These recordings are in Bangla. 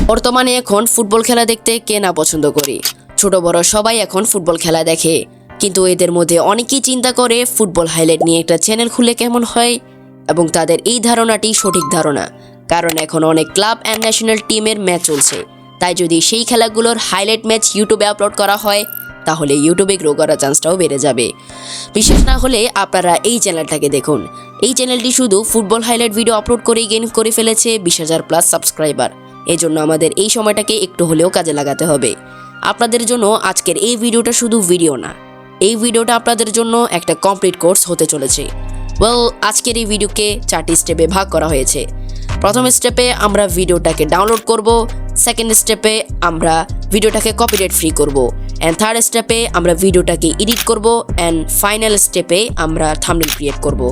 বর্তমানে এখন ফুটবল খেলা দেখতে কে না পছন্দ করে। ছোট বড় সবাই এখন ফুটবল খেলা দেখে, কিন্তু এদের মধ্যে অনেকেই চিন্তা করে ফুটবল হাইলাইট নিয়ে একটা চ্যানেল খুলে কেমন হয়, এবং তাদের এই ধারণাটি সঠিক ধারণা, কারণ এখন অনেক ক্লাব অ্যান্ড ন্যাশনাল টিমের ম্যাচ চলছে। তাই যদি সেই খেলাগুলোর হাইলাইট ম্যাচ ইউটিউবে আপলোড করা হয়, তাহলে ইউটিউবে গ্রো করার চান্সটাও বেড়ে যাবে। বিশেষ না হলে আপনারা এই চ্যানেলটাকে দেখুন। এই চ্যানেলটি শুধু ফুটবল হাইলাইট ভিডিও আপলোড করেই গেইন করে ফেলেছে 20,000+ সাবস্ক্রাইবার। এজন্য আমাদের এই সময়টাকে একটু হলেও কাজে লাগাতে হবে। আপনাদের জন্য আজকের এই ভিডিওটা শুধু ভিডিও না, এই ভিডিওটা আপনাদের জন্য একটা কমপ্লিট কোর্স হতে চলেছে। আজকের এই ভিডিওকে 4টি স্টেপে ভাগ করা হয়েছে। প্রথম স্টেপে আমরা ভিডিওটাকে ডাউনলোড করব, সেকেন্ড স্টেপে আমরা ভিডিওটাকে কপিরাইট ফ্রি করব, অ্যান্ড থার্ড স্টেপে আমরা ভিডিওটাকে এডিট করব, অ্যান্ড ফাইনাল স্টেপে আমরা থাম্বনেল ক্রিয়েট করব।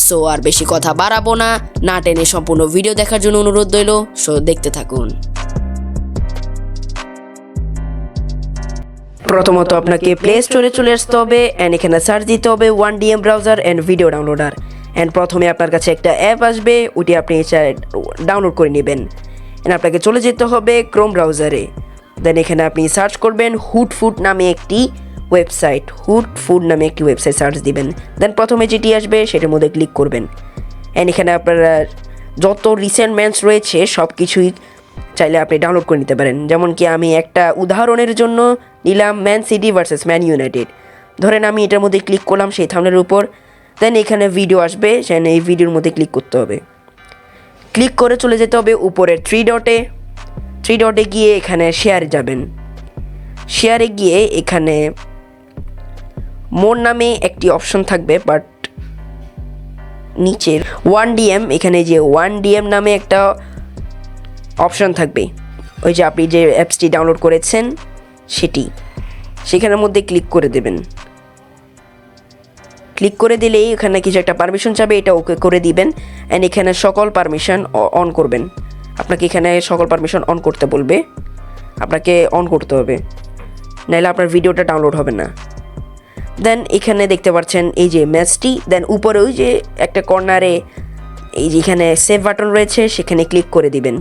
সো আর বেশি কথা বাড়াবো না, না টেনে সম্পূর্ণ ভিডিও দেখার জন্য অনুরোধ রইল। সো দেখতে থাকুন। প্রথমত আপনাকে প্লে স্টোরে চলে আসতে হবে, অ্যান্ড এখানে সার্চ দিতে হবে 1DM browser and video downloader. And প্রথমে আপনার কাছে একটা অ্যাপ আসবে, ওটি আপনি ডাউনলোড করে নেবেন। অ্যান্ড আপনাকে চলে যেতে হবে ক্রোম ব্রাউজারে। দেন এখানে আপনি সার্চ করবেন হুডফুড নামে একটি ওয়েবসাইট, সার্চ দিবেন। দেন প্রথমে যেটি আসবে সেটার মধ্যে ক্লিক করবেন। অ্যান্ড এখানে আপনারা যত রিসেন্ট ম্যাচ রয়েছে সব কিছুই চাইলে আপনি ডাউনলোড করে নিতে পারেন। যেমন কি আমি একটা উদাহরণের জন্য নিলাম man city versus man United. ধরেন আমি এটার মধ্যে ক্লিক করলাম সেই থাম্বনেলের উপর। দেন এখানে ভিডিও আসবে, সেখানে এই ভিডিওর মধ্যে ক্লিক করতে হবে। ক্লিক করে চলে যেতে হবে উপরের থ্রি ডটে গিয়ে এখানে শেয়ারে যাবেন। শেয়ারে গিয়ে এখানে মোর নামে একটি অপশন থাকবে, বাট নিচের 1DM, এখানে যে 1DM নামে একটা অপশন থাকবে, ওই যে আপনি যে অ্যাপসটি ডাউনলোড করেছেন সেখানের মধ্যে ক্লিক করে দেবেন। ক্লিক করে দিলেই এখানে কিছু একটা পারমিশন চাবে, এটা ওকে করে দিবেন। অ্যান্ড এখানে সকল পারমিশন অন করবেন। আপনাকে এখানে সকল পারমিশন অন করতে বলবে, আপনাকে অন করতে হবে, নাহলে আপনার ভিডিওটা ডাউনলোড হবে না। দেন এখানে দেখতে পাচ্ছেন এই যে ম্যাচটি। দেন উপরে ওই যে একটা কর্নারে এই যে এখানে সেভ বাটন রয়েছে, সেখানে ক্লিক করে দিবেন।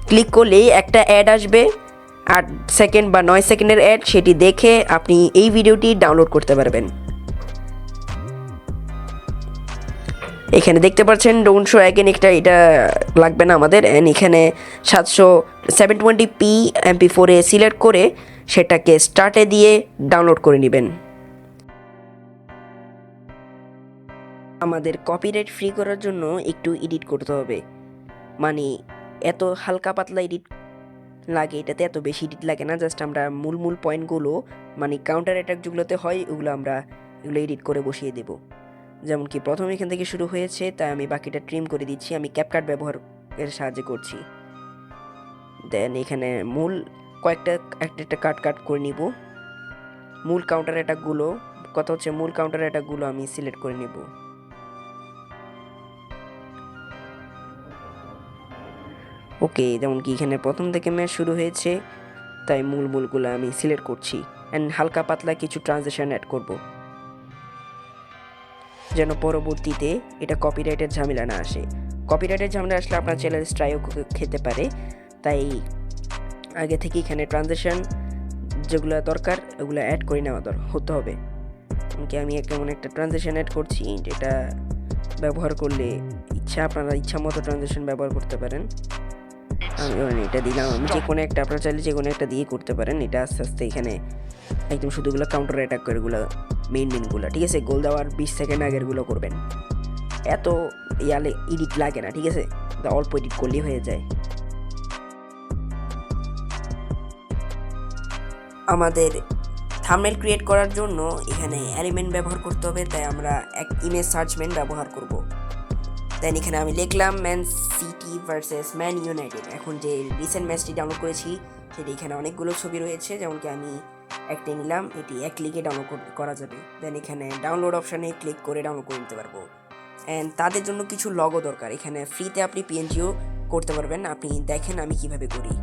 ক্লিক করলেই একটা অ্যাড আসবে, 8 সেকেন্ড বা 9 সেকেন্ডের অ্যাড। সেটি দেখে আপনি এই ভিডিওটি ডাউনলোড করতে পারবেন। এখানে দেখতে পাচ্ছেন ডোন্ট শো অ্যাগেন, এটা লাগবে না আমাদের। অ্যান্ড এখানে 720p MP4 সিলেক্ট করে সেটাকে স্টার্টে দিয়ে ডাউনলোড করে নেবেন। আমাদের কপিরাইট ফ্রি করার জন্য একটু এডিট করতে হবে, মানে এত হালকা পাতলা এডিট লাগে, এটাতে এত বেশি এডিট লাগে না। জাস্ট আমরা মূল পয়েন্টগুলো, মানে কাউন্টার অ্যাটাক যেগুলোতে হয় এগুলো এডিট করে বসিয়ে দেব। যেমন কি প্রথমে এখান থেকে শুরু হয়েছে, তাই আমি বাকিটা ট্রিম করে দিচ্ছি। আমি ক্যাপকাট ব্যবহারের সাহায্যে করছি। দেন এখানে মূল একটা কাট করে নিব। মূল কাউন্টার অ্যাটাকগুলো আমি সিলেক্ট করে নিব। ওকে, যেমন কি এখানে প্রথম থেকে ম্যাচ শুরু হয়েছে, তাই মূলগুলো আমি সিলেক্ট করছি। অ্যান্ড হালকা পাতলা কিছু ট্রানজিশন অ্যাড করব, যেন পরবর্তীতে এটা কপিরাইটের ঝামেলা না আসে। কপিরাইটের ঝামেলা আসলে আপনার চ্যানেল স্ট্রাইক খেতে পারে। তাই আগে থেকে এখানে ট্রানজিশন যেগুলো দরকার ওগুলো অ্যাড করে নেওয়া হতে হবে। আমি কেমন একটা ট্রানজিশন অ্যাড করছি, যেটা ব্যবহার করলে আপনারা ইচ্ছা মতো ট্রানজিশন ব্যবহার করতে পারেন। আমি এটা দিলাম, আমি আপনারা চাইলে যে কোনো একটা দিয়ে করতে পারেন। এটা আস্তে আস্তে এখানে একদম শুধুগুলো কাউন্টার অ্যাটাক করে এগুলো মেইনগুলো, ঠিক আছে। গোল দেওয়ার 20 সেকেন্ড আগেরগুলো করবেন, এত এডিট লাগে না, ঠিক আছে। অল্প এডিট করলেই হয়ে যায়। আমাদের থাম্বনেল ক্রিয়েট করার জন্য এখানে এলিমেন্ট ব্যবহার করতে হবে, তাই আমরা এক ইমেজ সার্চমেন্ট ব্যবহার করব। দেন এখানে আমি লিখলাম man city versus man United. এখন যে রিসেন্ট ম্যাচটি ডাউনলোড করেছি সেটি এখানে অনেকগুলো ছবি রয়েছে, যেমন কি আমি একটা নিলাম, এটি এক ক্লিকে ডাউনলোড করা যাবে। দেন এখানে ডাউনলোড অপশানে ক্লিক করে ডাউনলোড করে নিতে পারবো। অ্যান্ড তাদের জন্য কিছু লগো দরকার। এখানে ফ্রিতে আপনি PNGও করতে পারবেন। আপনি দেখেন আমি কিভাবে করি।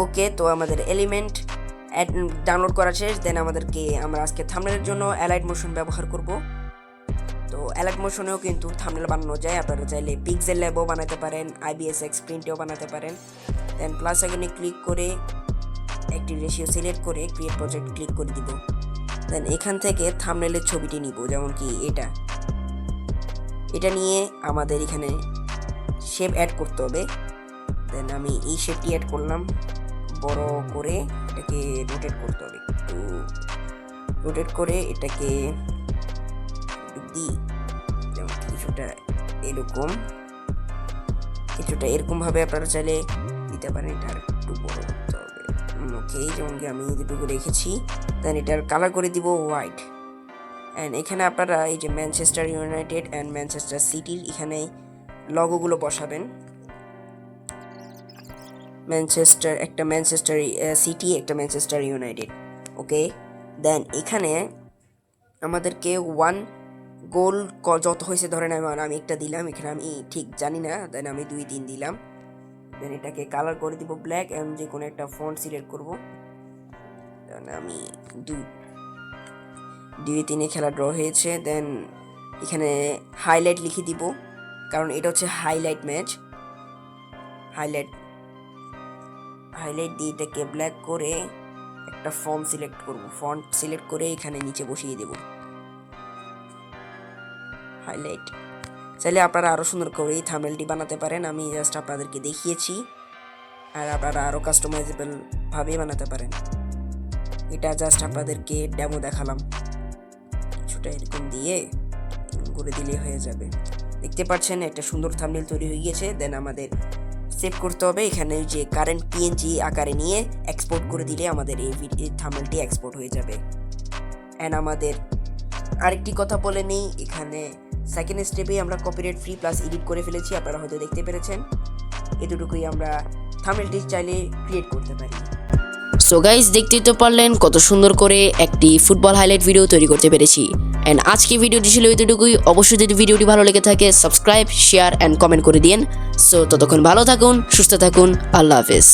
ওকে, তো আমাদের এলিমেন্ট ডাউনলোড করা শেষ। দেন আমরা আজকে থাম্বনেলের জন্য অ্যালাইড মোশন ব্যবহার করব। তো অ্যালাইড মোশনেও কিন্তু থাম্বনেল বানানো যায়। আপনারা চাইলে পিক্সেল ল্যাবও বানাতে পারেন, IBSX প্রিন্টেও বানাতে পারেন। দেন প্লাস আইকনে ক্লিক করে একটি রেশিও সিলেক্ট করে ক্রিয়েট প্রজেক্ট ক্লিক করে দিব। দেন এখান থেকে থাম্বনেলের ছবিটি নিব, যেমন কি এটা নিয়ে আমাদের এখানে শেপ অ্যাড করতে হবে। দেন আমি এই শেপটি অ্যাড করলাম, বড় করে এটাকে রোটেট করতে হবে। একটু রোটেট করে এটাকে দিই, যেমন কিছুটা এরকমভাবে আপনারা চাইলে দিতে পারেন। এটা একটু বড় করতে হবে। ওকে, যেমন কি আমি যেটুকু রেখেছি। দেন এটার কালার করে দিব হোয়াইট। অ্যান্ড এখানে আপনারা এই যে ম্যানচেস্টার ইউনাইটেড অ্যান্ড ম্যানচেস্টার সিটির এখানে লগোগুলো বসাবেন। ম্যানচেস্টার সিটি, একটা ম্যানচেস্টার ইউনাইটেড। ওকে, দেন এখানে আমাদেরকে 1 গোল যত হয়েছে ধরেন আমি একটা দিলাম, এখানে আমি ঠিক জানি না। দেন আমি 2-3 দিলাম। দেন এটাকে কালার করে দিব ব্ল্যাক, এবং যে কোনো একটা ফন্ট সিলেক্ট করব। দেন আমি 2-3 খেলা ড্র হয়েছে। দেন এখানে হাইলাইট লিখে দিব, কারণ এটা হচ্ছে হাইলাইট ম্যাচ। হাইলাইট দিয়ে এটাকে ব্ল্যাক করে একটা ফন্ট সিলেক্ট করে এখানে নিচে বসিয়ে দেব হাইলাইট। চাইলে আপনারা আরও সুন্দর করে এই থাম্বনেলটি বানাতে পারেন, আমি জাস্ট আপনাদেরকে দেখিয়েছি। আর আপনারা আরও কাস্টমাইজেবল ভাবে বানাতে পারেন। এটা জাস্ট আপনাদেরকে ডেমো দেখালাম। কিছুটা এরকম দিয়ে করে দিলে হয়ে যাবে। দেখতে পাচ্ছেন একটা সুন্দর থাম্বনেল তৈরি হয়ে গিয়েছে। দেন আমাদের সেভ করতে হবে। এখানে যে কারেন্ট PNG আকারে নিয়ে এক্সপোর্ট করে দিলে আমাদের এই থাম্বনেলটি এক্সপোর্ট হয়ে যাবে। অ্যান্ড আমাদের আরেকটি কথা বলে নেই, এখানে সেকেন্ড স্টেপে আমরা কপিরাইট ফ্রি প্লাস এডিট করে ফেলেছি, আপনারা হয়তো দেখতে পেরেছেন। এতটুকুই আমরা থাম্বনেলটি চাইলে ক্রিয়েট করতে পারি। সো গাইস, দেখতেই তো পারলেন কত সুন্দর করে একটি ফুটবল হাইলাইট ভিডিও তৈরি করতে পেরেছি। অ্যান্ড আজকে ভিডিওটি ছিল এতটুকুই। অবশ্যই যদি ভিডিওটি ভালো লেগে থাকে সাবস্ক্রাইব, শেয়ার অ্যান্ড কমেন্ট করে দিন। সো ততক্ষণ ভালো থাকুন, সুস্থ থাকুন, আল্লাহ হাফেজ।